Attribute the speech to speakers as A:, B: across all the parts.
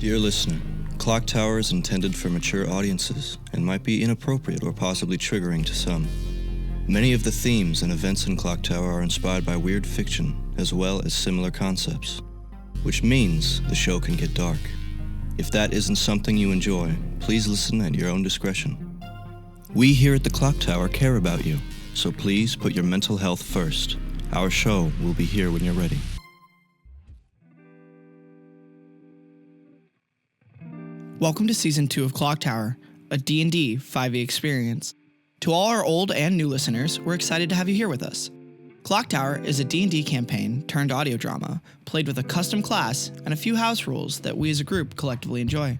A: Dear listener, ClockTower is intended for mature audiences and might be inappropriate or possibly triggering to some. Many of the themes and events in ClockTower are inspired by weird fiction as well as similar concepts, which means the show can get dark. If that isn't something you enjoy, please listen at your own discretion. We here at the ClockTower care about you, so please put your mental health first. Our show will be here when you're ready.
B: Welcome to Season 2 of ClockTower, a D&D 5e experience. To all our old and new listeners, we're excited to have you here with us. ClockTower is a D&D campaign turned audio drama, played with a custom class and a few house rules that we as a group collectively enjoy.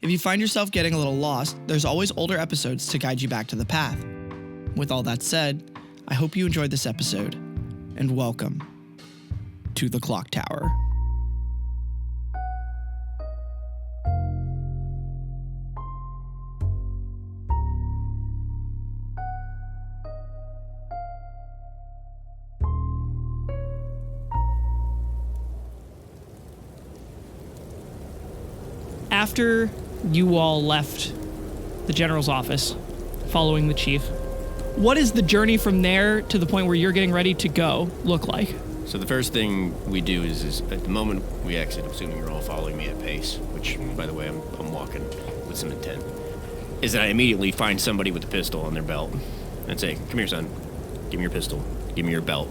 B: If you find yourself getting a little lost, there's always older episodes to guide you back to the path. With all that said, I hope you enjoyed this episode, and welcome to the ClockTower. After you all left the general's office, following the chief, what is the journey from there to the point where you're getting ready to go look like?
C: So the first thing we do is at the moment we exit, assuming you're all following me at pace, which, by the way, I'm walking with some intent, is that I immediately find somebody with a pistol on their belt and say, "Come here, son. Give me your pistol. Give me your belt."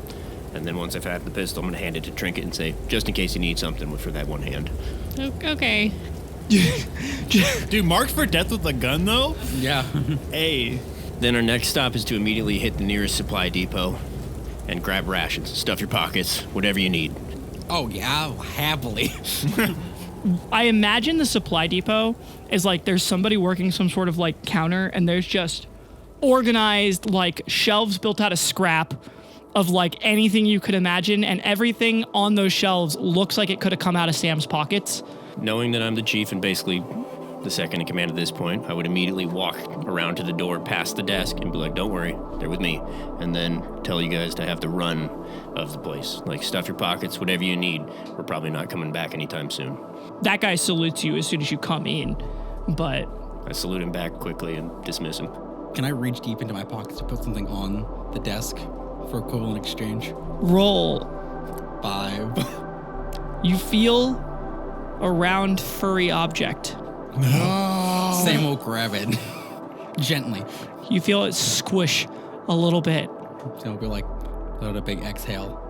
C: And then once I've had the pistol, I'm going to hand it to Trinket and say, "Just in case you need something for that one hand."
D: Okay.
E: Dude, marked for death with a gun, though?
C: Yeah.
E: Hey.
C: Then our next stop is to immediately hit the nearest supply depot and grab rations, stuff your pockets, whatever you need.
F: Oh, yeah, happily.
B: I imagine the supply depot is like there's somebody working some sort of like counter and there's just organized like shelves built out of scrap of like anything you could imagine, and everything on those shelves looks like it could have come out of Sam's pockets.
C: Knowing that I'm the chief and basically the second in command at this point, I would immediately walk around to the door past the desk and be like, "Don't worry, they're with me." And then tell you guys to have the run of the place. Like, stuff your pockets, whatever you need. We're probably not coming back anytime soon.
B: That guy salutes you as soon as you come in, but...
C: I salute him back quickly and dismiss him.
F: Can I reach deep into my pockets to put something on the desk for equivalent exchange?
B: Roll.
F: 5.
B: You feel a round furry object.
F: No. Sam will grab it gently.
B: You feel it squish a little bit.
F: So it'll be like, let out a big exhale,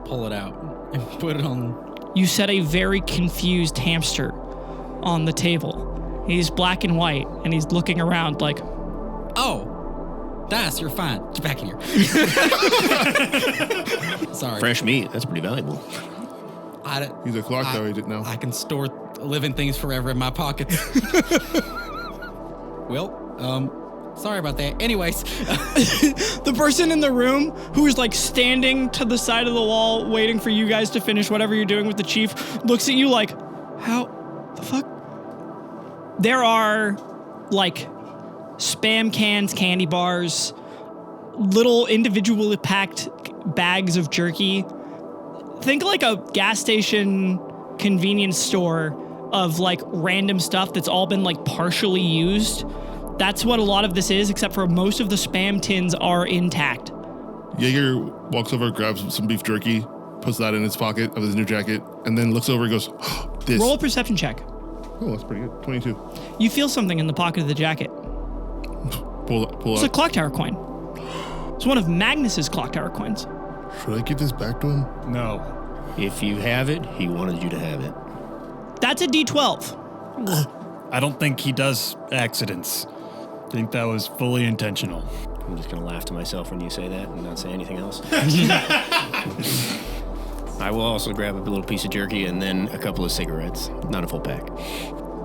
F: pull it out, and put it on.
B: You set a very confused hamster on the table. He's black and white, and he's looking around like,
F: "Oh, you're fine. Get back in here." Sorry.
C: Fresh meat, that's pretty valuable.
G: He's a clock tower, he didn't know.
F: I can store living things forever in my pockets. Well, sorry about that. Anyways.
B: The person in the room who's like standing to the side of the wall waiting for you guys to finish whatever you're doing with the chief looks at you like, how the fuck? There are like Spam cans, candy bars, little individually packed bags of jerky. Think like a gas station convenience store of like random stuff that's all been like partially used. That's what a lot of this is, except for most of the Spam tins are intact.
G: Jaeger walks over, grabs some beef jerky, puts that in his pocket of his new jacket, and then looks over and goes, "This."
B: Roll a perception check.
G: Oh, that's pretty good. 22.
B: You feel something in the pocket of the jacket.
G: Pull
B: It's
G: out.
B: a clock tower coin. It's one of Magnus's clock tower coins.
G: Should I give this back to him?
E: No.
C: If you have it, he wanted you to have it.
B: That's a D12.
E: I don't think he does accidents. I think that was fully intentional.
C: I'm just going to laugh to myself when you say that and not say anything else. I will also grab a little piece of jerky and then a couple of cigarettes. Not a full pack.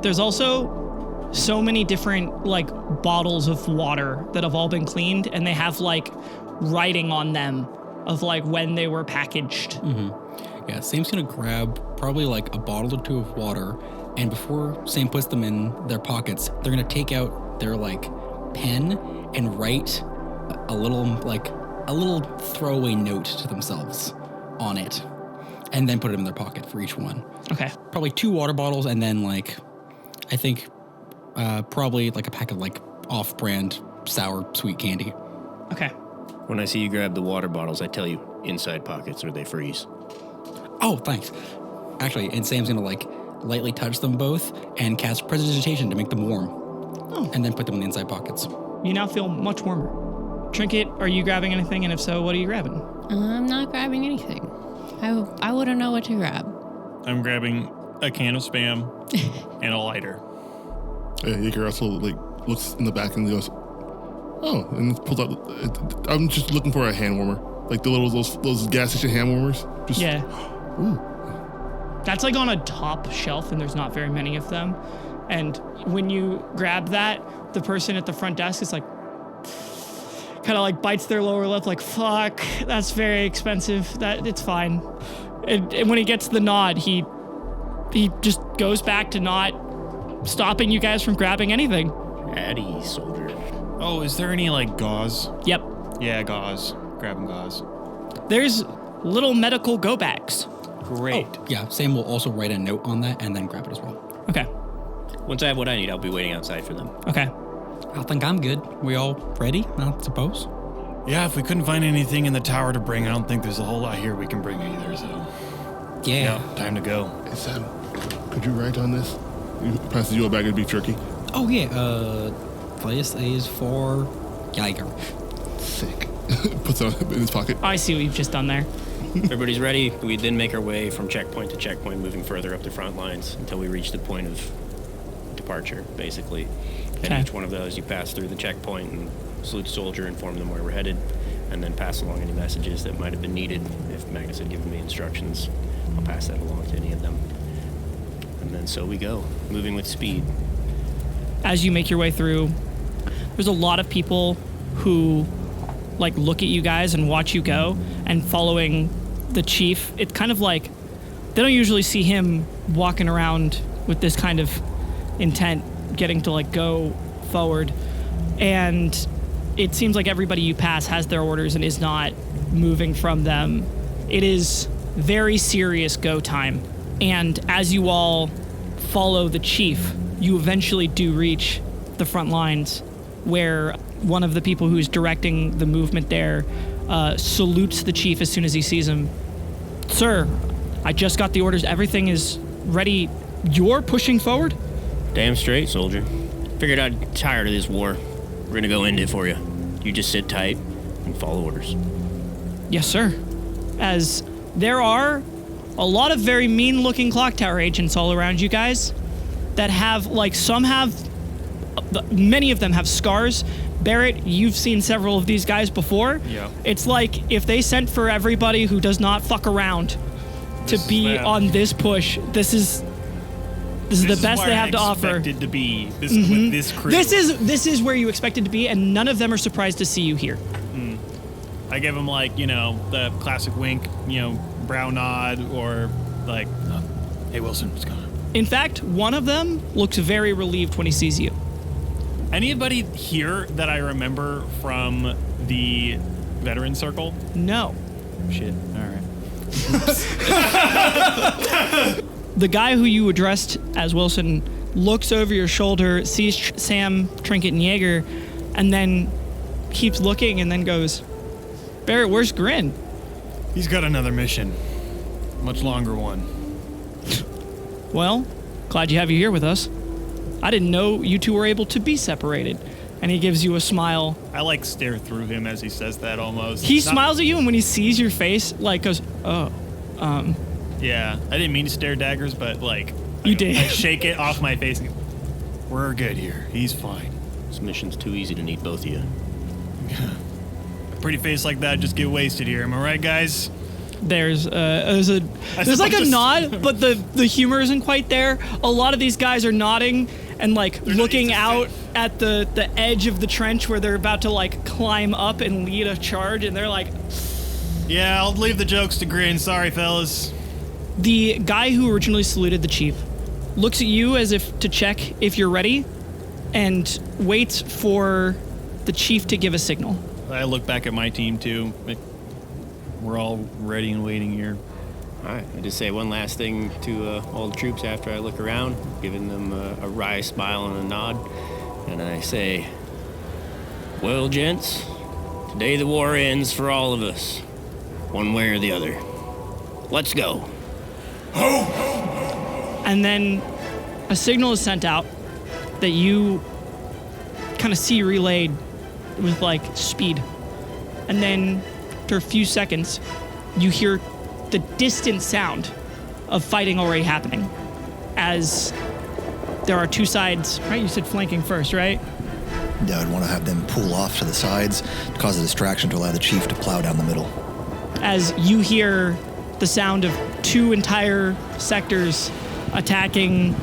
B: There's also so many different like bottles of water that have all been cleaned, and they have like writing on them of like when they were packaged.
F: Mm-hmm. Yeah, Sam's gonna grab probably like a bottle or two of water, and before Sam puts them in their pockets, they're gonna take out their like pen and write a little throwaway note to themselves on it. and then put it in their pocket for each one.
B: Okay.
F: Probably 2 water bottles, and then like, I think probably like a pack of like off-brand sour sweet candy.
B: Okay.
C: When I see you grab the water bottles, I tell you, inside pockets or they freeze.
F: Oh, thanks. Actually, and Sam's gonna like lightly touch them both and cast prestidigitation to make them warm. Oh. And then put them in the inside pockets.
B: You now feel much warmer. Trinket, are you grabbing anything? And if so, what are you grabbing?
D: I'm not grabbing anything. I wouldn't know what to grab.
E: I'm grabbing a can of Spam and a lighter.
G: Yeah, Jaeger also like looks in the back and goes, "Oh," and pulls out. I'm just looking for a hand warmer, like the little those gas station hand warmers. Just,
B: Yeah.
G: Ooh.
B: That's like on a top shelf, and there's not very many of them. And when you grab that, the person at the front desk is like, kind of like bites their lower lip, like, fuck, that's very expensive. That it's fine. And when he gets the nod, he just goes back to not stopping you guys from grabbing anything.
C: At ease, soldier.
E: Oh, is there any like gauze?
B: Yep.
E: Yeah, gauze. Grabbing gauze.
B: There's little medical go bags.
E: Great.
F: Yeah, Sam will also write a note on that and then grab it as well.
B: Okay.
C: Once I have what I need, I'll be waiting outside for them.
B: Okay.
F: I think I'm good. We all ready, I suppose?
E: Yeah, if we couldn't find anything in the tower to bring, I don't think there's a whole lot here we can bring either, so.
F: Yeah.
E: Time to go.
G: Hey Sam, could you write on this? He passes you a bag of beef jerky.
F: Oh, yeah. This is for Jaeger.
G: Sick. Puts it in his pocket.
B: I see what you've just done there.
C: Everybody's ready. We then make our way from checkpoint to checkpoint, moving further up the front lines until we reach the point of departure, basically.
B: Okay.
C: At each one of those, you pass through the checkpoint and salute the soldier, inform them where we're headed, and then pass along any messages that might have been needed. If Magnus had given me instructions, I'll pass that along to any of them. And then so we go, moving with speed.
B: As you make your way through, there's a lot of people who like look at you guys and watch you go, and following the chief, it's kind of like they don't usually see him walking around with this kind of intent, getting to like go forward. And it seems like everybody you pass has their orders and is not moving from them. It is very serious go time. And as you all follow the chief, you eventually do reach the front lines, where one of the people who's directing the movement there salutes the chief as soon as he sees him. Sir, I just got the orders. Everything is ready. You're pushing forward?
C: Damn straight, soldier. Figured I'd tired of this war. We're gonna go end it for you. You just sit tight and follow orders.
B: Yes, sir. As there are a lot of very mean-looking ClockTower agents all around you guys that have, like, many of them have scars. Barrett, you've seen several of these guys before.
E: Yeah.
B: It's like if they sent for everybody who does not fuck around to be on this push, this is the best they have to offer.
E: Expected to be with this crew.
B: This is where you expected to be, and none of them are surprised to see you here.
E: I give him like the classic wink, brow nod, or like, hey Wilson, what's going on?
B: In fact, one of them looks very relieved when he sees you.
E: Anybody here that I remember from the veteran circle?
B: No.
E: Shit. All right.
B: The guy who you addressed as Wilson looks over your shoulder, sees Sam, Trinket, and Jaeger, and then keeps looking and then goes, Barrett, where's Grin?
E: He's got another mission. Much longer one.
B: Well, glad you have you here with us. I didn't know you two were able to be separated. And he gives you a smile.
E: I like stare through him as he says that almost.
B: He smiles at you, and when he sees your face, like goes, oh,
E: Yeah, I didn't mean to stare daggers, but like...
B: You did.
E: I shake it off my face and go, we're good here. He's fine.
C: This mission's too easy to need both of you.
E: A pretty face like that just get wasted here. Am I right, guys?
B: There's like a nod, but the humor isn't quite there. A lot of these guys are nodding and like looking out at the edge of the trench where they're about to like climb up and lead a charge, and they're like,
E: yeah, I'll leave the jokes to Grin. Sorry, fellas.
B: The guy who originally saluted the chief looks at you as if to check if you're ready and waits for the chief to give a signal.
E: I look back at my team too. We're all ready and waiting here.
C: All right. I just say one last thing to all the troops after I look around, giving them a wry smile and a nod. And I say, well, gents, today the war ends for all of us, one way or the other. Let's go.
B: And then a signal is sent out that you kind of see relayed with like speed. And then after a few seconds, you hear the distant sound of fighting already happening as there are two sides, right? You said flanking first, right?
H: Yeah, I'd want to have them pull off to the sides to cause a distraction to allow the chief to plow down the middle.
B: As you hear the sound of two entire sectors attacking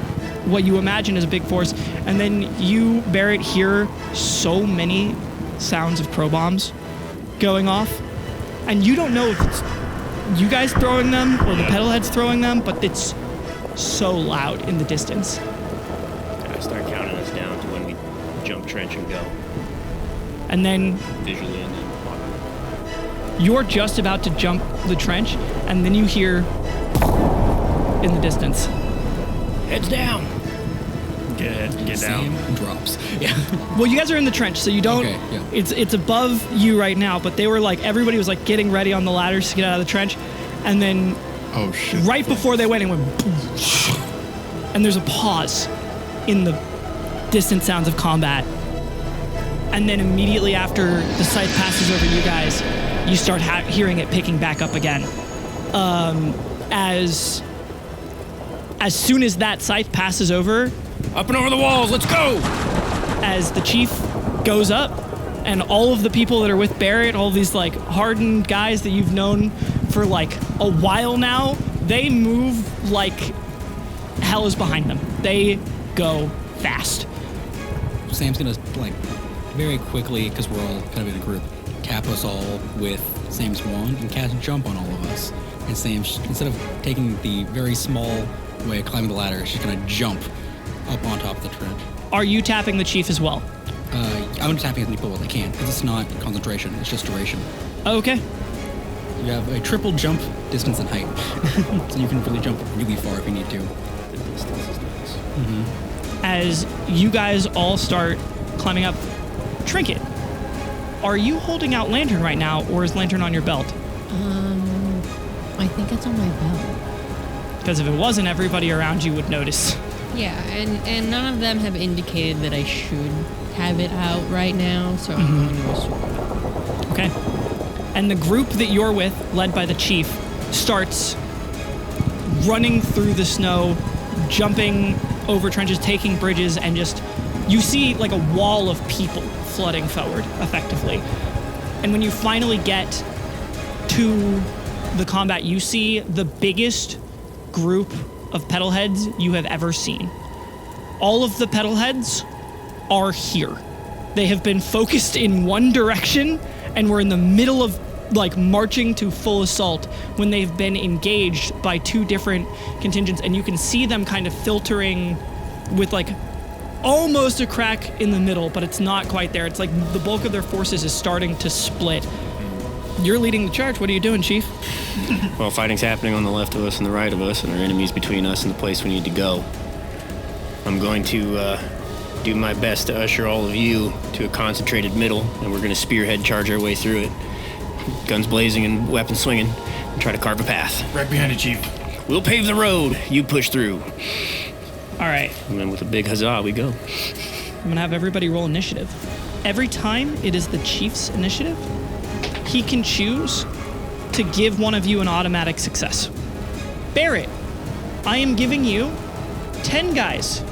B: what you imagine is a big force, and then you, Barrett, hear so many sounds of crow bombs going off, and you don't know if it's you guys throwing them or the pedalheads throwing them, but it's so loud in the distance.
C: I start counting us down to when we jump trench and go.
B: And then
C: Visually and then walk.
B: you're just about to jump the trench, and then you hear in the distance.
C: Heads down.
E: Get down.
F: Sam drops. Yeah.
B: Well, you guys are in the trench, so you don't.
F: Okay, yeah.
B: It's above you right now, but they were like everybody was like getting ready on the ladders to get out of the trench, and then
G: Oh shit!
B: right before they went, it went boom, and there's a pause in the distant sounds of combat, and then immediately after the sight passes over you guys, you start hearing it picking back up again. As soon as that scythe passes over,
C: Up and over the walls. Let's go.
B: as the chief goes up, and all of the people that are with Barrett, all these like hardened guys that you've known for like a while now, they move like hell is behind them. They go fast.
F: Sam's gonna like very quickly, because we're all kind of in a group, tap us all with Sam's wand and cast jump on all of us. And Sam, instead of taking the very small way of climbing the ladder, she's gonna jump up on top of the trench.
B: Are you tapping the chief as well?
F: I'm tapping as many people as I can, because it's not concentration, it's just duration.
B: Okay.
F: You have a triple jump, distance, and height. So you can really jump really far if you need to.
C: The distance is nice.
B: As you guys all start climbing up, Trinket, are you holding out Lantern right now, or is Lantern on your belt?
D: I think it's on my belt.
B: Because if it wasn't, everybody around you would notice.
D: Yeah, and none of them have indicated that I should have it out right now, so I'm going to assume.
B: Okay. And the group that you're with, led by the chief, starts running through the snow, jumping over trenches, taking bridges, and just, you see like a wall of people flooding forward, effectively. And when you finally get to the combat, you see the biggest group of pedalheads you have ever seen. All of the pedalheads are here. They have been focused in one direction, and we're in the middle of like marching to full assault when they've been engaged by two different contingents, and you can see them kind of filtering with like almost a crack in the middle, but it's not quite there. It's like the bulk of their forces is starting to split. You're leading the charge. What are you doing, Chief?
C: Well, fighting's happening on the left of us and the right of us, and our enemies between us and the place we need to go. I'm going to do my best to usher all of you to a concentrated middle, and we're going to spearhead charge our way through it. Guns blazing and weapons swinging, and try to carve a path.
E: Right behind you, Chief.
C: We'll pave the road. You push through.
B: All right.
C: And then with a big huzzah, we go.
B: I'm going to have everybody roll initiative. Every time it is the Chief's initiative, he can choose to give one of you an automatic success. Barrett, I am giving you 10 guys.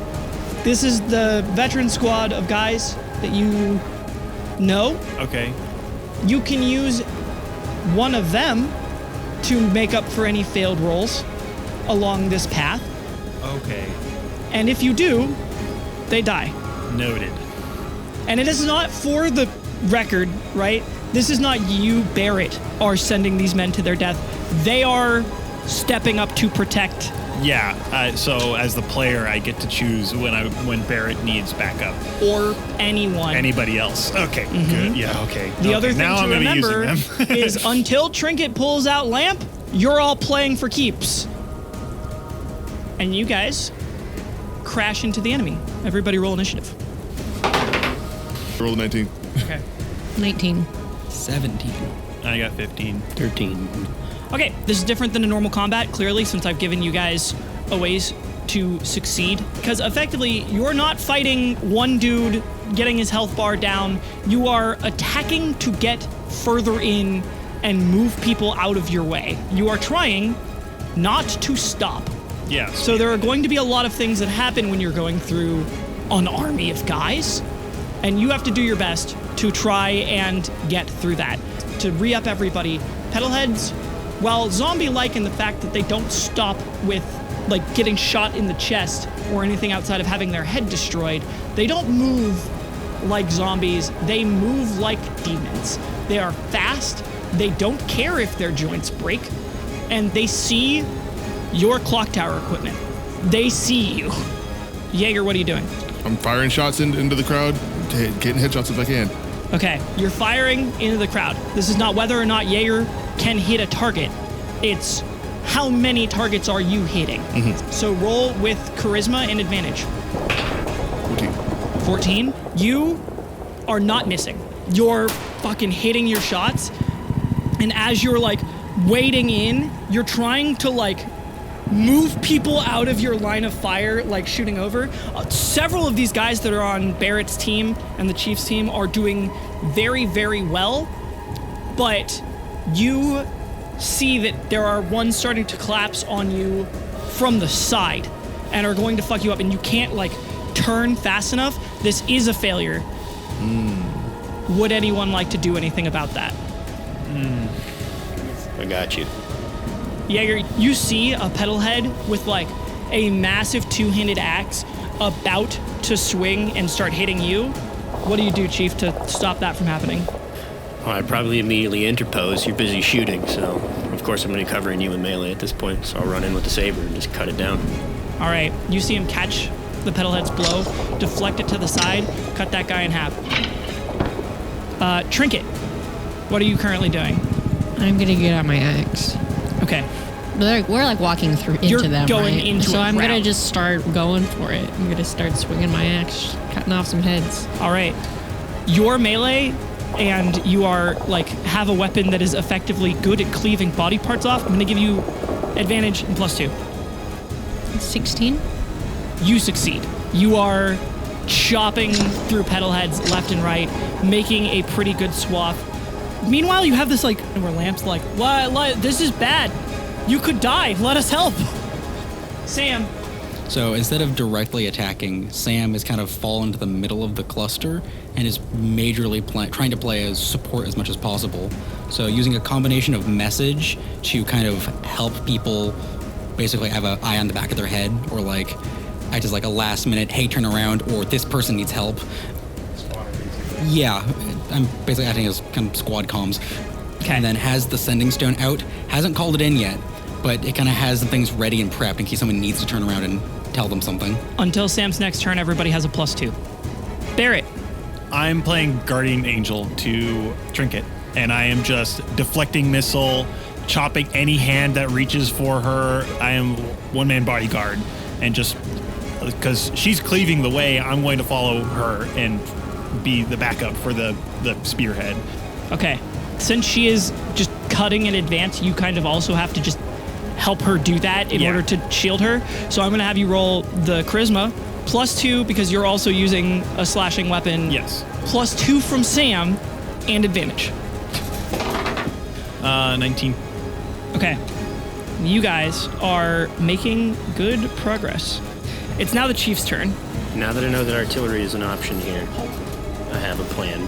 B: This is the veteran squad of guys that you know.
E: Okay.
B: You can use one of them to make up for any failed rolls along this path.
E: Okay.
B: And if you do, they die.
E: Noted.
B: And it is not for the record, right? This is not you, Barrett, are sending these men to their death. They are stepping up to protect.
E: Yeah. So as the player, I get to choose when Barrett needs backup.
B: Or anyone.
E: Anybody else? Okay. Good. Yeah. Okay.
B: The other thing
E: now
B: to
E: I'm gonna be
B: remember
E: using them.
B: is until Trinket pulls out Lamp, you're all playing for keeps. And you guys crash into the enemy. Everybody roll initiative.
G: Roll a 19.
B: Okay.
D: 19.
F: 17.
E: I got 15.
C: 13.
B: Okay, this is different than a normal combat, clearly, since I've given you guys a ways to succeed. Because effectively, you're not fighting one dude getting his health bar down. You are attacking to get further in and move people out of your way. You are trying not to stop.
E: Yes.
B: So there are going to be a lot of things that happen when you're going through an army of guys, and you have to do your best to try and get through that. To re-up everybody, Petalheads, while zombie-like in the fact that they don't stop with like getting shot in the chest or anything outside of having their head destroyed, they don't move like zombies, they move like demons. They are fast, they don't care if their joints break, and they see your clock tower equipment. They see you. Jaeger, what are you doing?
G: I'm firing shots into the crowd, getting headshots if I can.
B: Okay, you're firing into the crowd. This is not whether or not Jaeger can hit a target. It's how many targets are you hitting? So roll with charisma and advantage. 14. You are not missing. You're fucking hitting your shots. And as you're like wading in, you're trying to like move people out of your line of fire, like shooting over. Several of these guys that are on Barrett's team and the Chiefs team are doing very, very well. But you see that there are ones starting to collapse on you from the side and are going to fuck you up, and you can't like turn fast enough. This is a failure. Would anyone like to do anything about that?
C: I got you.
B: Jaeger, you see a Petalhead with like a massive two-handed axe about to swing and start hitting you. What do you do, Chief, to stop that from happening?
C: Well, I'd probably immediately interpose. You're busy shooting, so of course I'm going to be covering you in melee at this point. So I'll run in with the saber and just cut it down.
B: All right, you see him catch the Petalhead's blow, deflect it to the side, cut that guy in half. Trinket, what are you currently doing?
D: I'm gonna get out my axe.
B: Okay.
D: We're like walking through into
B: You're
D: them,
B: going
D: right?
B: into
D: so
B: a
D: I'm gonna
B: crowd.
D: just start going for it. I'm gonna start swinging my axe, cutting off some heads.
B: All right. You're melee, and you are like have a weapon that is effectively good at cleaving body parts off. I'm gonna give you advantage and +2.
D: 16.
B: You succeed. You are chopping through Petalheads left and right, making a pretty good swath. Meanwhile, you have this like, where Lamp's like, what? This is bad. You could die. Let us help. Sam.
F: So instead of directly attacking, Sam has kind of fallen to the middle of the cluster and is majorly trying to play as support as much as possible. So using a combination of message to kind of help people basically have an eye on the back of their head, or like act as like a last minute, hey, turn around, or this person needs help. Yeah, I'm basically acting as kind of squad comms.
B: Okay.
F: And then has the sending stone out, hasn't called it in yet, but it kind of has the things ready and prepped in case someone needs to turn around and tell them something.
B: Until Sam's next turn, everybody has a +2. Barrett.
E: I'm playing Guardian Angel to Trinket, and I am just deflecting missile, chopping any hand that reaches for her. I am one-man bodyguard, and just because she's cleaving the way, I'm going to follow her and be the backup for the spearhead.
B: Okay. Since she is just cutting in advance, you kind of also have to just help her do that in order to shield her. So I'm going to have you roll the charisma, +2 because you're also using a slashing weapon.
E: Yes.
B: +2 from Sam, and advantage.
E: 19.
B: Okay. You guys are making good progress. It's now the Chief's turn.
C: Now that I know that artillery is an option here, I have a plan.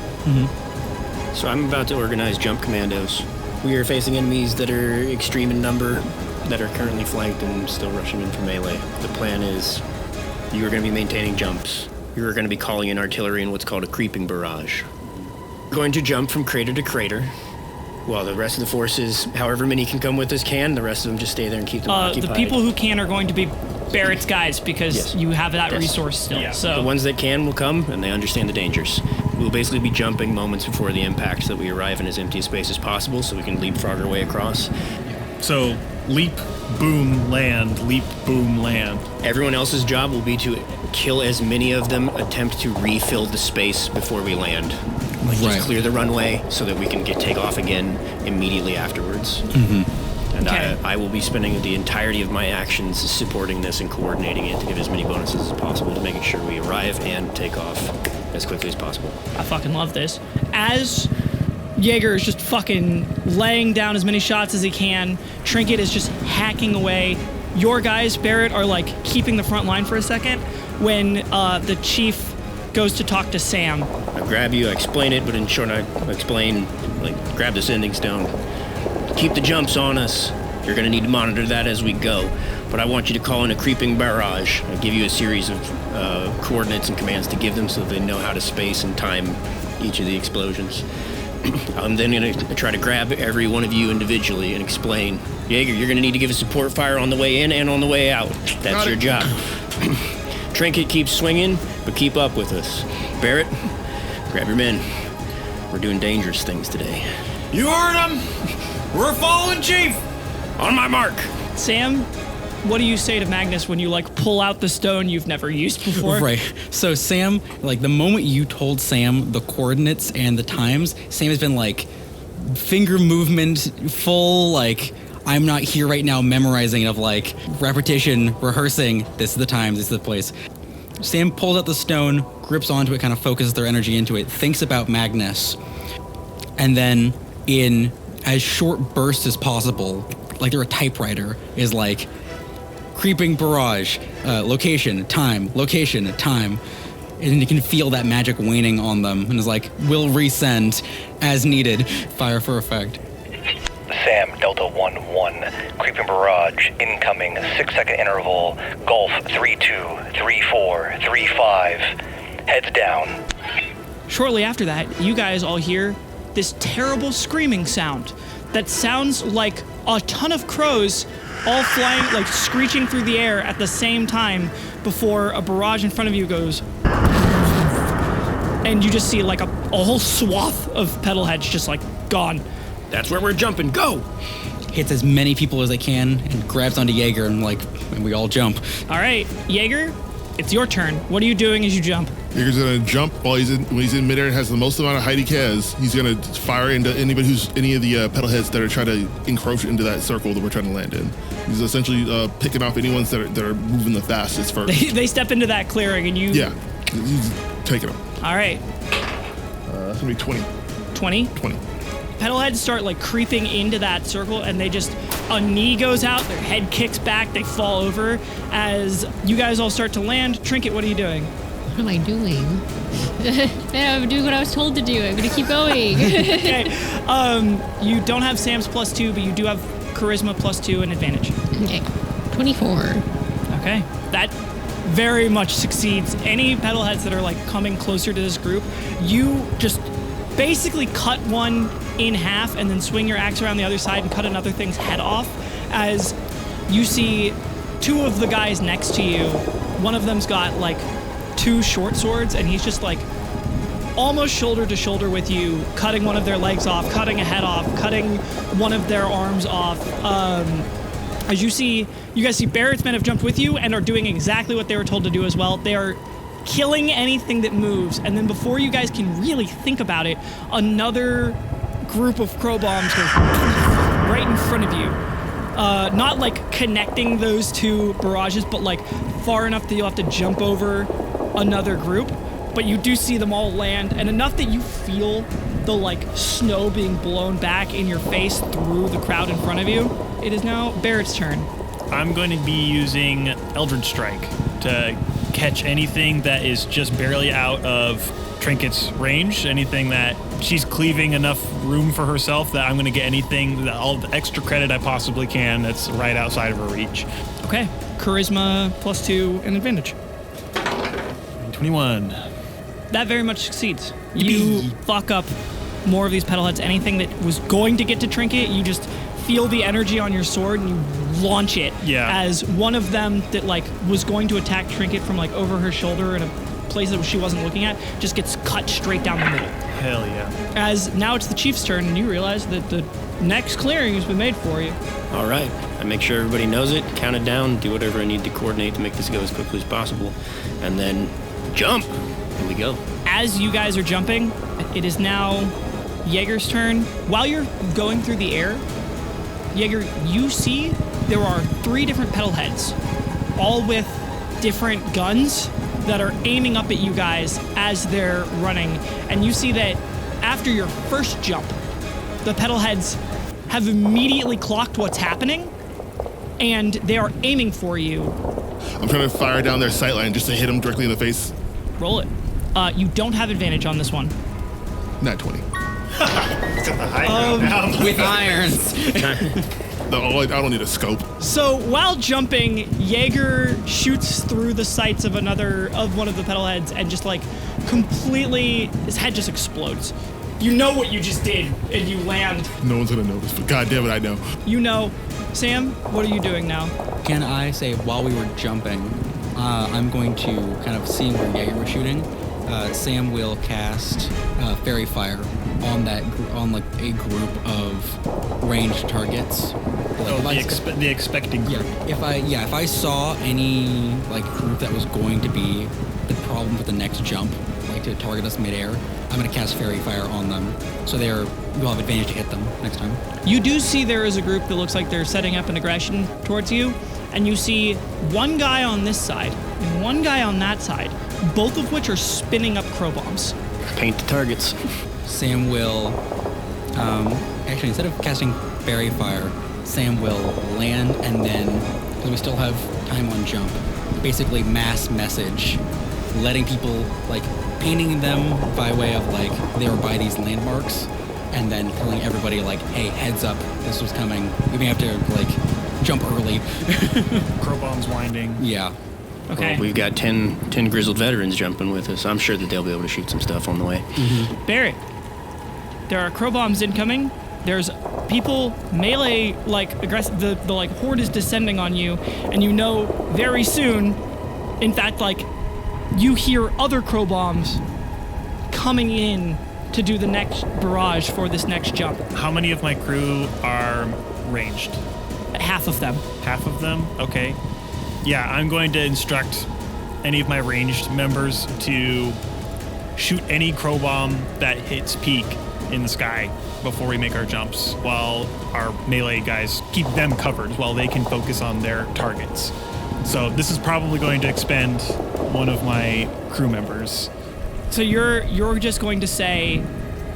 C: So I'm about to organize jump commandos. We are facing enemies that are extreme in number, that are currently flanked and still rushing in for melee. The plan is you are going to be maintaining jumps. You are going to be calling in artillery in what's called a creeping barrage. We're going to jump from crater to crater, while the rest of the forces, however many can come with us, can. The rest of them just stay there and keep them occupied.
B: The people who can are going to be Barrett's guys because you have that resource still.
E: Yeah.
B: So
C: The ones that can will come, and they understand the dangers. We'll basically be jumping moments before the impact so that we arrive in as empty a space as possible so we can leapfrog our way across.
E: So leap, boom, land, leap, boom, land.
C: Everyone else's job will be to kill as many of them, attempt to refill the space before we land. Like
F: Right.
C: just clear the runway so that we can take off again immediately afterwards. And
B: Okay.
C: I will be spending the entirety of my actions supporting this and coordinating it to give as many bonuses as possible to making sure we arrive and take off as quickly as possible.
B: I fucking love this. As Jaeger is just fucking laying down as many shots as he can, Trinket is just hacking away. Your guys, Barrett, are like keeping the front line for a second when the chief goes to talk to Sam.
C: I grab you, I explain it, but in short, I explain, like, grab the sending stone. Keep the jumps on us. You're gonna need to monitor that as we go. But I want you to call in a creeping barrage. I give you a series of coordinates and commands to give them so they know how to space and time each of the explosions. I'm then gonna try to grab every one of you individually and explain, Jaeger, you're gonna need to give a support fire on the way in and on the way out. That's your job. Trinket keeps swinging, but keep up with us. Barrett, grab your men. We're doing dangerous things today.
E: You heard him! We're following Chief!
C: On my mark!
B: Sam, what do you say to Magnus when you like pull out the stone you've never used before?
F: Right. So Sam, like the moment you told Sam the coordinates and the times, Sam has been like finger movement full, like I'm not here right now memorizing of like repetition, rehearsing, this is the time, this is the place. Sam pulls out the stone, grips onto it, kind of focuses their energy into it, thinks about Magnus, and then in as short bursts as possible, like they're a typewriter, is like creeping barrage, location, time, and you can feel that magic waning on them, and is like, will resend as needed, fire for effect.
I: Sam, Delta 1-1, creeping barrage, incoming, 6-second interval, Gulf 3-2, 3-4, 3-5, heads down.
B: Shortly after that, you guys all hear this terrible screaming sound that sounds like a ton of crows all flying, like screeching through the air at the same time before a barrage in front of you goes. And you just see like a whole swath of pedal heads just like gone.
C: That's where we're jumping. Go!
F: Hits as many people as they can and grabs onto Jaeger and we all jump.
B: All right, Jaeger, it's your turn. What are you doing as you jump?
G: Jaeger's gonna jump while when he's in midair and has the most amount of height he has. He's gonna fire into any of the pedal heads that are trying to encroach into that circle that we're trying to land in. He's essentially picking off any ones that are moving the fastest first.
B: They step into that clearing and you...
G: Yeah, he's taking them.
B: All right.
G: That's gonna be 20.
B: 20?
G: 20.
B: Pedal heads start like creeping into that circle and they just, a knee goes out, their head kicks back, they fall over. As you guys all start to land, Trinket, what are you doing?
D: What am I doing? I'm doing what I was told to do. I'm gonna keep going.
B: Okay. You don't have Sam's +2, but you do have Charisma +2 and advantage.
D: Okay. 24.
B: Okay. That very much succeeds. Any pedal heads that are like coming closer to this group, you just basically cut one in half and then swing your axe around the other side and cut another thing's head off as you see two of the guys next to you. One of them's got like 2 short swords and he's just like almost shoulder to shoulder with you, cutting one of their legs off, cutting a head off, cutting one of their arms off. As you guys see Barrett's men have jumped with you and are doing exactly what they were told to do as well. They are killing anything that moves, and then before you guys can really think about it, another group of crow bombs goes right in front of you. Not like connecting those two barrages, but like far enough that you'll have to jump over another group. But you do see them all land, and enough that you feel the like snow being blown back in your face through the crowd in front of you. It is now Barrett's turn.
E: I'm going to be using Eldritch Strike to catch anything that is just barely out of Trinket's range, anything that she's cleaving enough room for herself that I'm going to get anything, all the extra credit I possibly can that's right outside of her reach.
B: Okay, Charisma +2 and advantage.
E: 21.
B: That very much succeeds. You fuck up more of these pedal heads. Anything that was going to get to Trinket, you just feel the energy on your sword and you launch it.
E: Yeah.
B: As one of them that like was going to attack Trinket from like over her shoulder in a place that she wasn't looking at just gets cut straight down the middle.
E: Hell yeah.
B: As now it's the chief's turn and you realize that the next clearing has been made for you.
C: All right. I make sure everybody knows it, count it down, do whatever I need to coordinate to make this go as quickly as possible, and then jump. Here we go.
B: As you guys are jumping, it is now Jaeger's turn. While you're going through the air, Jaeger, you see there are 3 different pedal heads, all with different guns that are aiming up at you guys as they're running. And you see that after your first jump, the pedal heads have immediately clocked what's happening, and they are aiming for you.
G: I'm trying to fire down their sightline just to hit them directly in the face.
B: Roll it. You don't have advantage on this one.
G: Not 20.
F: With irons.
G: No, I don't need a scope.
B: So while jumping, Jaeger shoots through the sights of one of the pedal heads and just like completely, his head just explodes. You know what you just did, and you land.
G: No one's gonna notice, but God damn it, I know.
B: You know. Sam, what are you doing now?
F: Can I say, while we were jumping, I'm going to kind of see where Jaeger was shooting. Sam will cast Fairy Fire on like a group of ranged targets.
E: The expecting group.
F: Yeah, if I saw any like group that was going to be the problem with the next jump, like to target us midair, I'm gonna cast Fairy Fire on them, so you'll have advantage to hit them next time.
B: You do see there is a group that looks like they're setting up an aggression towards you, and you see one guy on this side and one guy on that side, both of which are spinning up crow bombs.
C: Paint the targets.
F: Sam will, actually instead of casting Fairy Fire, Sam will land and then, because we still have time on jump, basically mass message, letting people, like, painting them by way of, like, they were by these landmarks, and then telling everybody, like, hey, heads up, this was coming. We may have to, like, jump early.
E: Crow bombs winding.
F: Yeah.
B: Okay.
C: Well, we've got 10 grizzled veterans jumping with us. I'm sure that they'll be able to shoot some stuff on the way.
B: Mm-hmm. Barrett, there are crow bombs incoming. There's people melee, like, aggressive. The like horde is descending on you, and you know very soon, in fact, like, you hear other crow bombs coming in to do the next barrage for this next jump.
E: How many of my crew are ranged?
B: Half of them.
E: Half of them? Okay. Yeah, I'm going to instruct any of my ranged members to shoot any crow bomb that hits peak in the sky before we make our jumps, while our melee guys keep them covered while they can focus on their targets. So this is probably going to expend one of my crew members.
B: So you're just going to say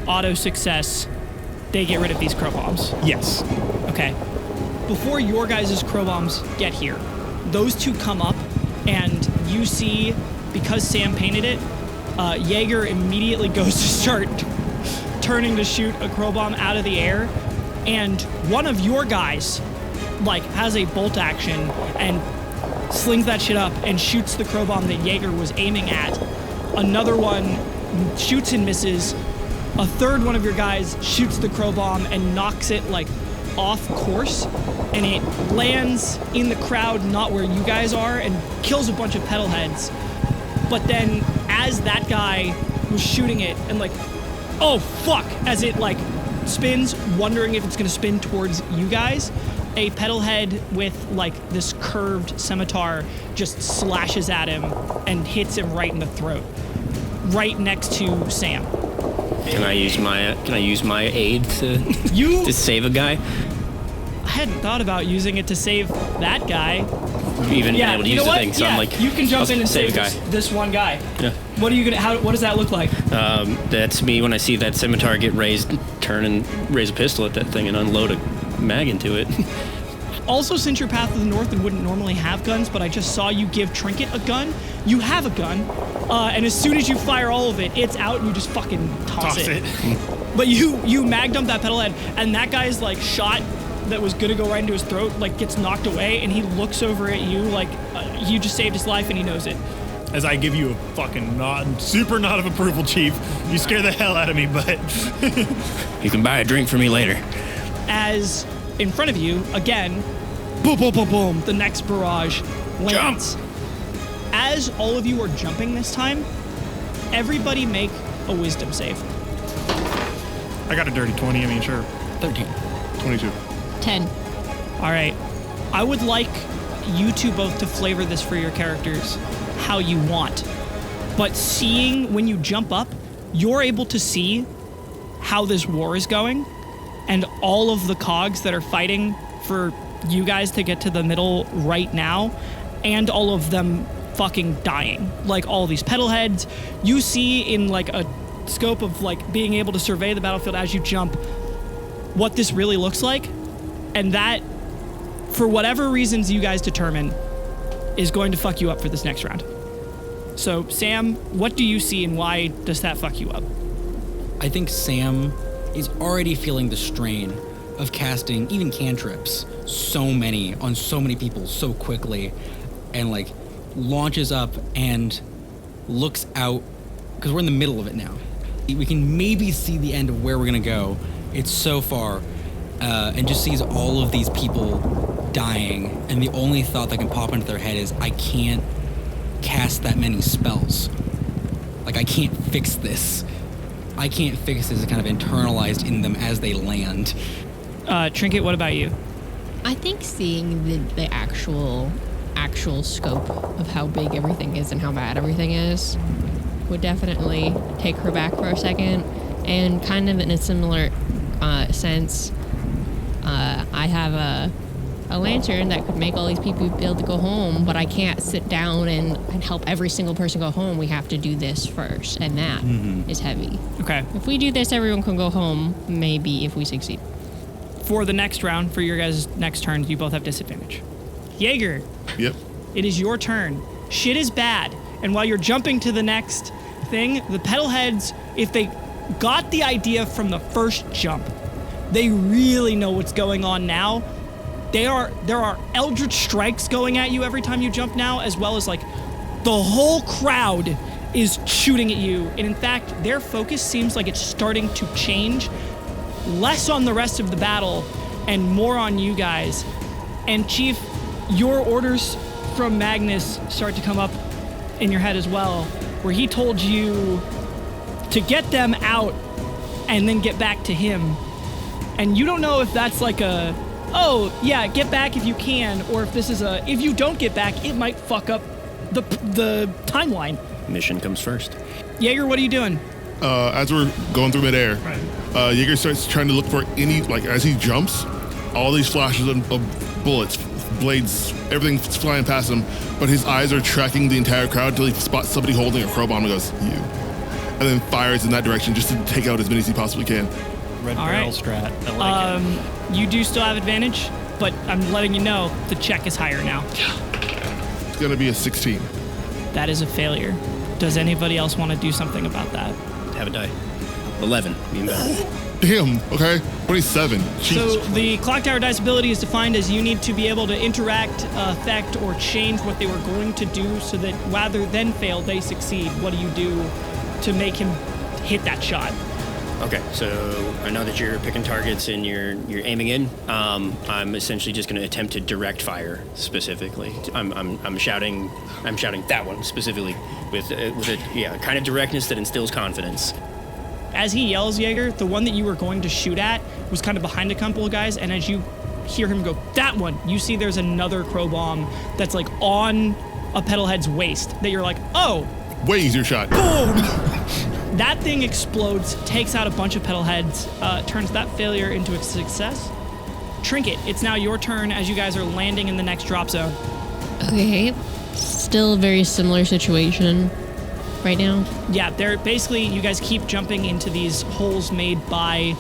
B: auto success, they get rid of these crow bombs.
E: Yes.
B: Okay. Before your guys' crow bombs get here, those two come up, and you see, because Sam painted it, Jaeger immediately goes to start turning to shoot a crow bomb out of the air, and one of your guys, like, has a bolt action and slings that shit up and shoots the crow bomb that Jaeger was aiming at. Another one shoots and misses. A third one of your guys shoots the crow bomb and knocks it, like, off course, and it lands in the crowd, not where you guys are, and kills a bunch of pedal heads. But then, as that guy was shooting it, and like, oh fuck, as it like spins, wondering if it's gonna spin towards you guys, a pedal head with like this curved scimitar just slashes at him and hits him right in the throat, right next to Sam.
C: Can I use my aid to save a guy?
B: I hadn't thought about using it to save that guy.
C: Even
B: Yeah,
C: able to
B: you
C: use
B: know
C: the
B: what?
C: thing, so
B: Yeah,
C: I'm like,
B: you can jump
C: I'll
B: in and save
C: a guy.
B: this one guy.
C: Yeah.
B: What are you gonna? What does that look like?
C: That's me when I see that scimitar get raised, turn and raise a pistol at that thing and unload a mag into it.
B: Also, since you're Path of the North and wouldn't normally have guns, but I just saw you give Trinket a gun, you have a gun, and as soon as you fire all of it, it's out and you just fucking toss it. But you mag dump that pedal head, and that guy's like shot that was gonna go right into his throat, like gets knocked away, and he looks over at you like you just saved his life and he knows it.
E: As I give you a fucking super nod of approval, Chief. You scare the hell out of me, but...
C: You can buy a drink for me later.
B: As in front of you, again, boom, boom, boom, boom, the next barrage lands.
C: Jump.
B: As all of you are jumping this time, everybody make a wisdom save.
E: I got a dirty 20, I mean, sure.
F: 13.
G: 22.
D: 10.
B: All right. I would like you two both to flavor this for your characters how you want. But seeing when you jump up, you're able to see how this war is going and all of the cogs that are fighting for you guys to get to the middle right now, and all of them fucking dying. Like all these pedal heads. You see in like a scope of like being able to survey the battlefield as you jump what this really looks like, and that, for whatever reasons you guys determine, is going to fuck you up for this next round. So, Sam, what do you see and why does that fuck you up?
F: I think Sam is already feeling the strain of casting even cantrips, so many on so many people so quickly, and like launches up and looks out, because we're in the middle of it now. We can maybe see the end of where we're gonna go. It's so far, and just sees all of these people dying, and the only thought that can pop into their head is, I can't cast that many spells. Like, I can't fix this. I can't fix this. It's kind of internalized in them as they land.
B: Trinket, what about you?
D: I think seeing the actual scope of how big everything is and how bad everything is would definitely take her back for a second. And kind of in a similar sense, I have a lantern that could make all these people be able to go home, but I can't sit down and help every single person go home. We have to do this first, and that is heavy.
B: Okay.
D: If we do this, everyone can go home, maybe, if we succeed.
B: For the next round, for your guys' next turns, you both have disadvantage. Jaeger.
G: Yep.
B: It is your turn. Shit is bad. And while you're jumping to the next thing, the pedal heads, if they got the idea from the first jump, they really know what's going on now. There are eldritch strikes going at you every time you jump now, as well as like the whole crowd is shooting at you. And in fact, their focus seems like it's starting to change. Less on the rest of the battle and more on you guys. And Chief, your orders from Magnus start to come up in your head as well, where he told you to get them out and then get back to him. And you don't know if that's like a, oh yeah, get back if you can, or if this is a, if you don't get back, it might fuck up the timeline.
C: Mission comes first.
B: Jaeger, what are you doing?
G: As we're going through midair, Jaeger starts trying to look for any, like, as he jumps, all these flashes of bullets, blades, everything's flying past him, but his eyes are tracking the entire crowd until he spots somebody holding a crowbar and goes, you. And then fires in that direction just to take out as many as he possibly can.
E: Red
B: All
E: barrel
B: right.
E: strat. I like it.
B: You do still have advantage, but I'm letting you know the check is higher now.
G: It's going to be a 16.
B: That is a failure. Does anybody else want to do something about that?
C: Have a die. 11. Even better.
G: Damn, okay. 27.
B: So
G: Jesus.
B: the ClockTower dice ability is defined as you need to be able to interact, affect, or change what they were going to do so that rather than fail, they succeed. What do you do to make him hit that shot?
C: Okay, so I know that you're picking targets and you're aiming in. I'm essentially just going to attempt to direct fire specifically. I'm shouting that one specifically with a kind of directness that instills confidence.
B: As he yells, Jaeger, the one that you were going to shoot at was kind of behind a couple of guys, and as you hear him go, that one, you see there's another crow bomb that's like on a pedal head's waist that you're like, oh.
G: Way easier shot.
B: Boom! That thing explodes, takes out a bunch of pedal heads, turns that failure into a success. Trinket, it's now your turn as you guys are landing in the next drop zone.
D: Okay. Still a very similar situation right now.
B: Yeah, they're basically, you guys keep jumping into these holes made by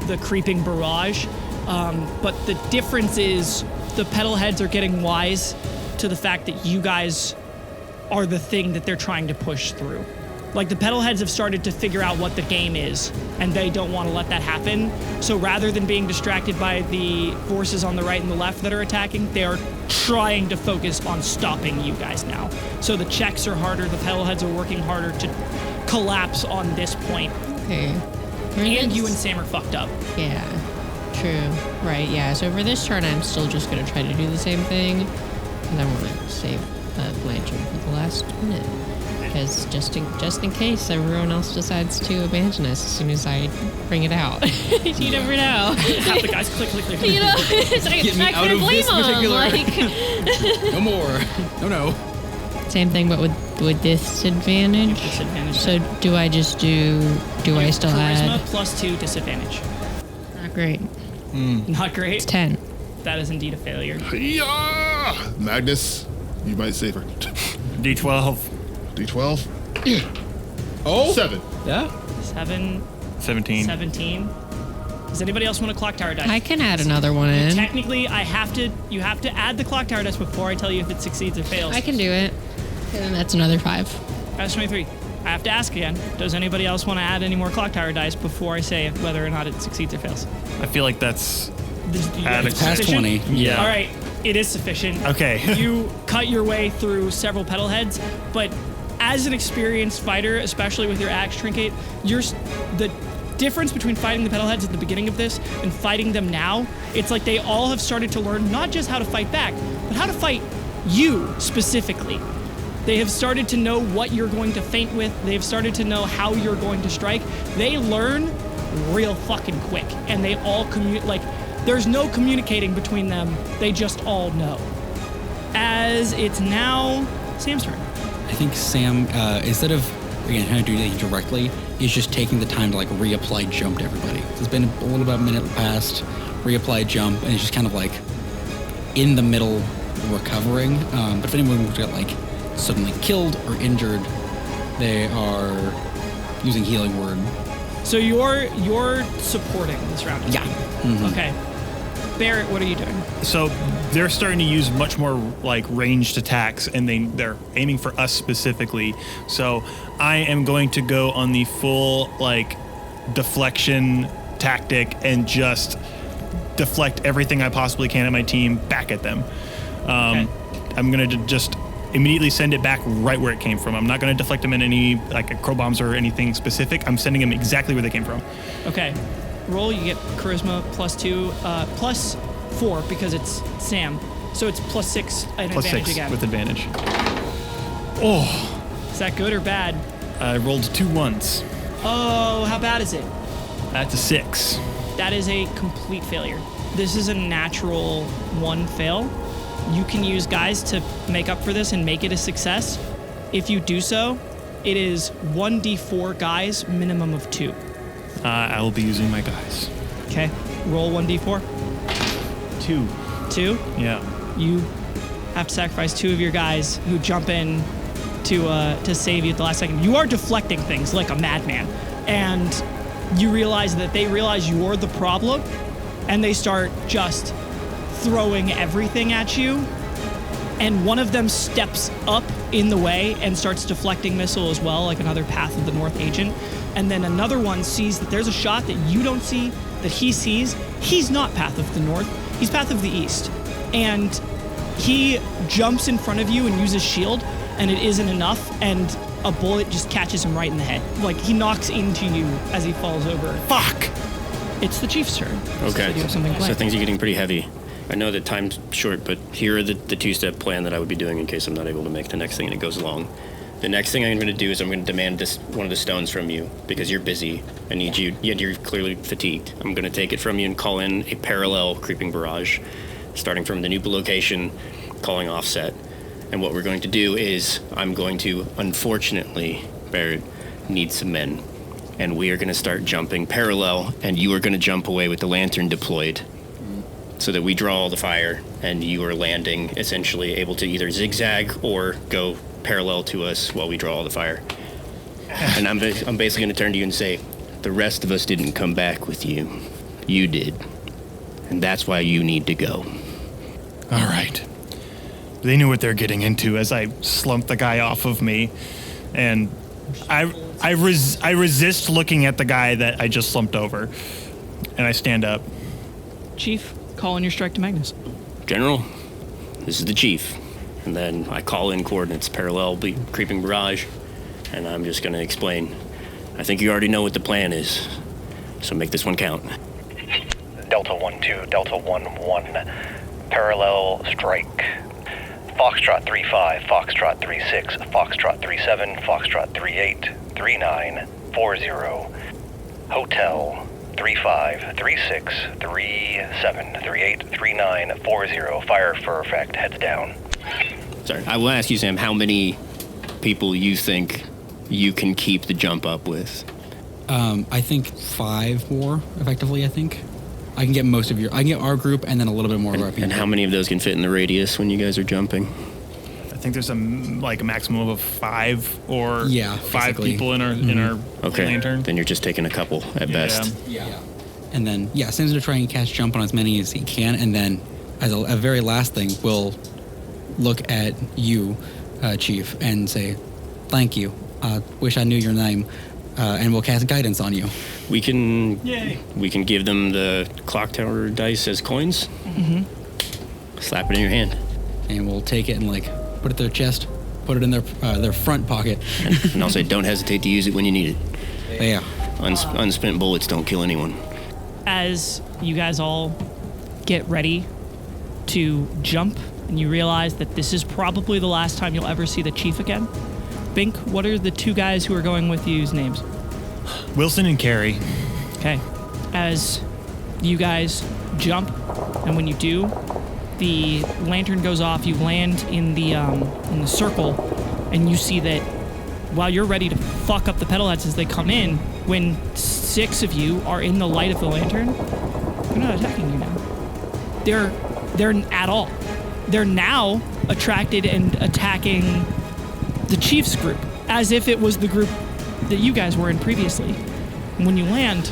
B: the creeping barrage. But the difference is the pedal heads are getting wise to the fact that you guys are the thing that they're trying to push through. Like, the pedal heads have started to figure out what the game is, and they don't want to let that happen. So rather than being distracted by the forces on the right and the left that are attacking, they are trying to focus on stopping you guys now. So the checks are harder, the pedal heads are working harder to collapse on this point.
D: Okay.
B: And you and Sam are fucked up.
D: Yeah. True. Right, yeah. So for this turn, I'm still just going to try to do the same thing, because I want to save Blanchard for the last minute. because just in case everyone else decides to abandon us as soon as I bring it out. You never know.
B: Half the guys click.
D: You know, it's like,
F: Get me
D: I
F: out
D: couldn't
F: of
D: blame
F: this
D: them.
F: particular-
D: Like,
F: No more. No.
D: same thing, but with disadvantage.
B: Disadvantage.
D: So do I just do I still
B: Charisma
D: add?
B: +2 disadvantage.
D: Not great.
B: Not great.
D: It's 10.
B: That is indeed a failure.
G: Yeah! Magnus, you might save her.
E: D12.
G: D12.
F: Oh.
G: 7.
F: Yeah.
E: 17.
B: 17. Does anybody else want a clock tower dice?
D: I can add another one in.
B: Technically, you have to add the clock tower dice before I tell you if it succeeds or fails.
D: I can do it. And that's another 5.
B: That's 23. I have to ask again. Does anybody else want to add any more clock tower dice before I say whether or not it succeeds or fails?
E: I feel like that's
B: It's
F: Past
B: sufficient?
F: 20.
E: Yeah.
B: All right. It is sufficient.
E: Okay.
B: You cut your way through several petal heads, but as an experienced fighter, especially with your axe trinket, the difference between fighting the petal heads at the beginning of this and fighting them now, it's like they all have started to learn not just how to fight back, but how to fight you specifically. They have started to know what you're going to feint with. They've started to know how you're going to strike. They learn real fucking quick, and they all there's no communicating between them. They just all know. As it's now Sam's turn.
F: I think Sam, instead of again trying to do anything directly, is just taking the time to like reapply jump to everybody. So it's been a little bit of a minute past, reapply jump, and it's just kind of like in the middle recovering. But if anyone got like suddenly killed or injured, they are using healing word.
B: So you're supporting this round.
F: Yeah. Mhm.
B: Okay. Barrett, what are you doing?
E: So they're starting to use much more like ranged attacks, and they're aiming for us specifically. So I am going to go on the full like deflection tactic and just deflect everything I possibly can at my team back at them.
B: Okay.
E: I'm going to just immediately send it back right where it came from. I'm not going to deflect them in any like crow bombs or anything specific. I'm sending them exactly where they came from.
B: Okay. Roll, you get charisma +2, +4 because it's Sam. So it's +6 and
E: Plus
B: advantage
E: 6
B: again.
E: with advantage. Oh,
B: Is that good or bad?
E: I rolled 2 1s.
B: Oh, how bad is it?
E: That's a 6.
B: That is a complete failure. This is a natural 1 fail. You can use guys to make up for this and make it a success. If you do so, it is 1d4 guys, minimum of 2.
E: I will be using my guys.
B: Okay, roll 1d4.
E: 2.
B: 2.
E: Yeah.
B: You have to sacrifice 2 of your guys who jump in to save you at the last second. You are deflecting things like a madman, and you realize that they realize you're the problem, and they start just throwing everything at you. And one of them steps up in the way and starts deflecting missile as well, like another Path of the North agent. And then another one sees that there's a shot that you don't see, that he sees. He's not Path of the North, he's Path of the East. And he jumps in front of you and uses shield, and it isn't enough, and a bullet just catches him right in the head. Like, he knocks into you as he falls over.
E: Fuck!
B: It's the Chief's turn.
C: Okay.
B: So you have something
C: So
B: planned.
C: things are getting pretty heavy. I know that time's short, but here are the 2-step plan that I would be doing in case I'm not able to make the next thing and it goes long. The next thing I'm going to do is I'm going to demand one of the stones from you because you're busy. I need you. You're clearly fatigued. I'm going to take it from you and call in a parallel creeping barrage, starting from the new location, calling offset. And what we're going to do is I'm going to, unfortunately, Barrett, need some men. And we are going to start jumping parallel, and you are going to jump away with the lantern deployed so that we draw all the fire, and you are landing, essentially able to either zigzag or go parallel to us while we draw all the fire. And I'm basically going to turn to you and say, the rest of us didn't come back with you. You did. And that's why you need to go.
E: All right. They knew what they're getting into as I slumped the guy off of me. And I resist looking at the guy that I just slumped over. And I stand up.
B: Chief, call in your strike to Magnus.
C: General, this is the chief. And then I call in coordinates, parallel creeping barrage, and I'm just going to explain. I think you already know what the plan is, so make this one count.
I: Delta 1-2, Delta 1-1, parallel strike. Foxtrot 35, Foxtrot 36, Foxtrot 37, Foxtrot 38, 39, 40. Hotel 35, 36, 37, 38, 39, 40. Fire for effect. Heads down.
C: Sorry, I will ask you, Sam, how many people you think you can keep the jump up with?
F: I think 5 more, effectively, I think. I can get I can get our group and then a little bit more of our people.
C: And how many of those can fit in the radius when you guys are jumping?
E: I think there's a maximum of 5 or
F: Yeah,
E: 5
F: basically.
E: people in our
C: Okay,
E: lantern.
C: then you're just taking a couple at best.
F: Yeah. And then, Sam's going to try and cast jump on as many as he can. And then, as a very last thing, we'll look at you, Chief, and say, thank you. Wish I knew your name. And we'll cast guidance on you.
C: We can
E: Yay.
C: we can give them the ClockTower dice as coins. Mm-hmm. Slap it in your hand.
F: And we'll take it and, put it in their chest, put it in their front pocket.
C: And I'll say, don't hesitate to use it when you need it.
F: Yeah.
C: Unspent bullets don't kill anyone.
B: As you guys all get ready to jump, and you realize that this is probably the last time you'll ever see the chief again, Bink, what are the 2 guys who are going with you's names?
E: Wilson and Carrie.
B: Okay. As you guys jump, and when you do, the lantern goes off. You land in the circle, and you see that while you're ready to fuck up the pedal heads as they come in, when 6 of you are in the light of the lantern, they're not attacking you now. They're at all. They're now attracted and attacking the Chiefs group, as if it was the group that you guys were in previously. And when you land,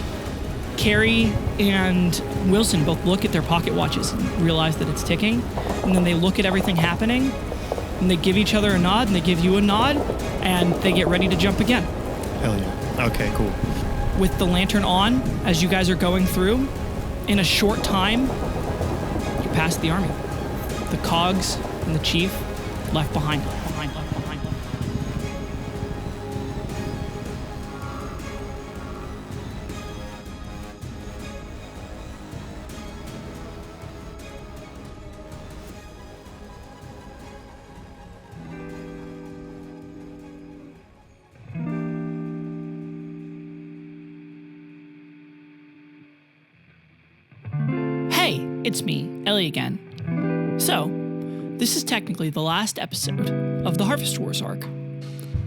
B: Carrie and Wilson both look at their pocket watches and realize that it's ticking, and then they look at everything happening, and they give each other a nod, and they give you a nod, and they get ready to jump again.
E: Hell yeah. Okay, cool.
B: With the lantern on, as you guys are going through, in a short time, you pass the army. The cogs and the chief left behind. Hey, it's me, Ellie again. So, this is technically the last episode of the Harvest Wars arc.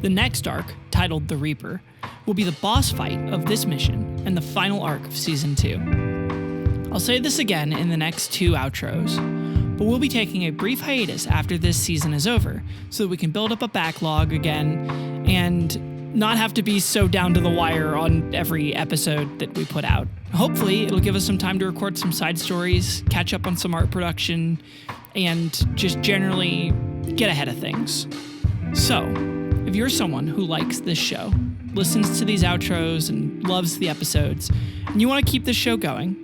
B: The next arc, titled The Reaper, will be the boss fight of this mission and the final arc of Season 2. I'll say this again in the next 2 outros, but we'll be taking a brief hiatus after this season is over so that we can build up a backlog again and not have to be so down to the wire on every episode that we put out. Hopefully, it'll give us some time to record some side stories, catch up on some art production, and just generally get ahead of things. So, if you're someone who likes this show, listens to these outros, and loves the episodes, and you want to keep this show going,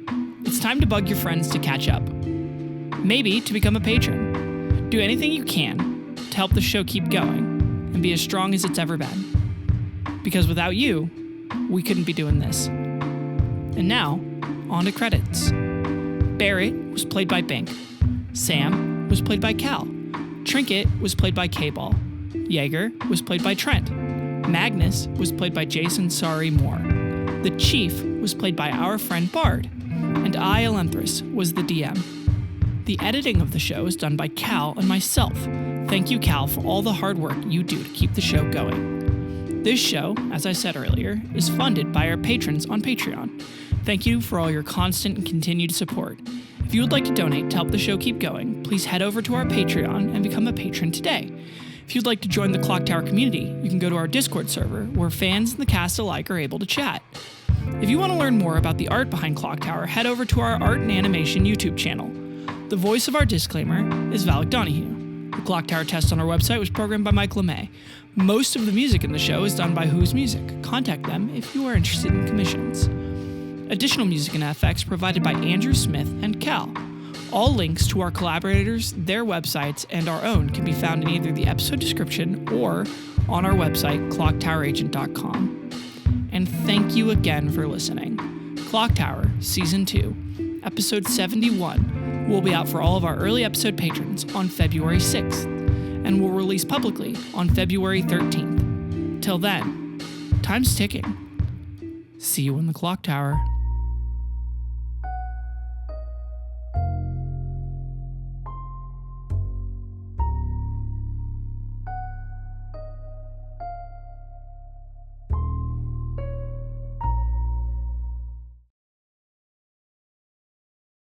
B: it's time to bug your friends to catch up. Maybe to become a patron. Do anything you can to help the show keep going and be as strong as it's ever been. Because without you, we couldn't be doing this. And now, on to credits. Barrett was played by Bink. Sam was played by Cal. Trinket was played by Kball. Jaeger was played by Trent. Magnus was played by Jason Sari Moore. The Chief was played by our friend Bard. And I, Ellinthris, was the DM. The editing of the show is done by Cal and myself. Thank you, Cal, for all the hard work you do to keep the show going. This show, as I said earlier, is funded by our patrons on Patreon. Thank you for all your constant and continued support. If you would like to donate to help the show keep going, please head over to our Patreon and become a patron today. If you'd like to join the ClockTower community, you can go to our Discord server, where fans and the cast alike are able to chat. If you want to learn more about the art behind ClockTower, head over to our Art and Animation YouTube channel. The voice of our disclaimer is Valak Donahue. The ClockTower test on our website was programmed by Mike LeMay. Most of the music in the show is done by Who's Music. Contact them if you are interested in commissions. Additional music and effects provided by Andrew Smith and Cal. All links to our collaborators, their websites, and our own can be found in either the episode description or on our website, clocktoweragent.com. And thank you again for listening. ClockTower Season 2, Episode 71, will be out for all of our early episode patrons on February 6th. and will release publicly on February 13th. Till then, time's ticking. See you in the clock tower.